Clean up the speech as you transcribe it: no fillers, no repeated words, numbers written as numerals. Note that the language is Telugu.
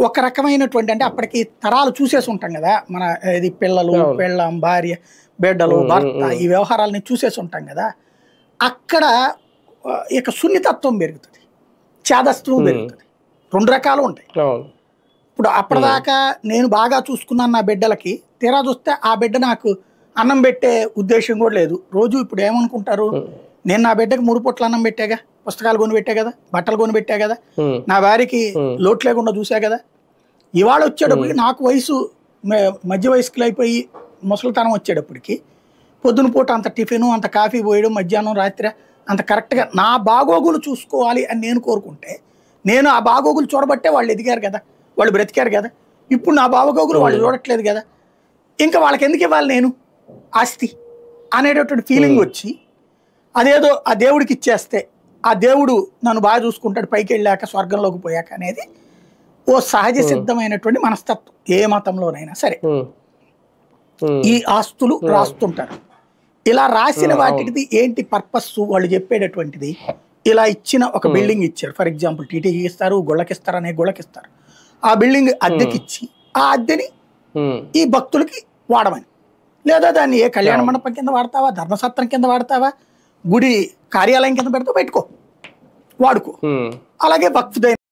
ఒక రకమైనటువంటి అంటే అప్పటికి తరాలు చూసేసి ఉంటాం కదా మన ఇది పిల్లలు పెళ్ళాం భార్య బిడ్డలు భర్త ఈ వ్యవహారాలని చూసేసి ఉంటాం కదా అక్కడ ఇక సున్నితత్వం పెరుగుతుంది చేదస్త్వం పెరుగుతుంది రెండు రకాలు ఉంటాయి ఇప్పుడు అప్పటిదాకా నేను బాగా చూసుకున్నాను నా బిడ్డలకి తీరా చూస్తే ఆ బిడ్డ నాకు అన్నం పెట్టే ఉద్దేశం కూడా లేదు రోజు ఇప్పుడు ఏమనుకుంటారు నేను నా బిడ్డకి 3 పూట్ల అన్నం పెట్టాగా పుస్తకాలు కొని పెట్టా కదా బట్టలు కొని పెట్టా కదా నా భార్యకి లోటు లేకుండా చూసా కదా ఇవాళ వచ్చేటప్పటికి నాకు వయసు మధ్య వయస్కులు అయిపోయి ముసలితనం వచ్చేటప్పటికి పొద్దున పూట అంత టిఫిన్ అంత కాఫీ పోయడం మధ్యాహ్నం రాత్రి అంత కరెక్ట్గా నా బాగోగులు చూసుకోవాలి అని నేను కోరుకుంటే నేను ఆ బాగోగులు చూడబట్టే వాళ్ళు ఎదిగారు కదా వాళ్ళు బ్రతికారు కదా ఇప్పుడు నా బాగోగులు వాళ్ళు చూడట్లేదు కదా ఇంకా వాళ్ళకి ఎందుకు ఇవ్వాలి నేను ఆస్తి అనేటటువంటి ఫీలింగ్ వచ్చి అదేదో ఆ దేవుడికి ఇచ్చేస్తే ఆ దేవుడు నన్ను బాగా చూసుకుంటాడు పైకి వెళ్ళాక స్వర్గంలోకి పోయాక అనేది ఓ సహజ సిద్ధమైనటువంటి మనస్తత్వం ఏ మతంలోనైనా సరే ఈ ఆస్తులు రాస్తుంటారు ఇలా రాసిన వాటికి ఏంటి పర్పస్ వాళ్ళు చెప్పేటటువంటిది ఇలా ఇచ్చిన ఒక బిల్డింగ్ ఇచ్చారు ఫర్ ఎగ్జాంపుల్ టీటీకి ఇస్తారు గుళ్ళకిస్తారు అనే గుళ్ళకిస్తారు ఆ బిల్డింగ్ అద్దెకిచ్చి ఆ అద్దెని ఈ భక్తులకి వాడమని లేదా దాన్ని ఏ కళ్యాణ మండపం కింద వాడతావా ధర్మసత్రం కింద వాడతావా గుడి కార్యాలయం కింద పెడతావు పెట్టుకో వాడుకో అలాగే వక్ఫ్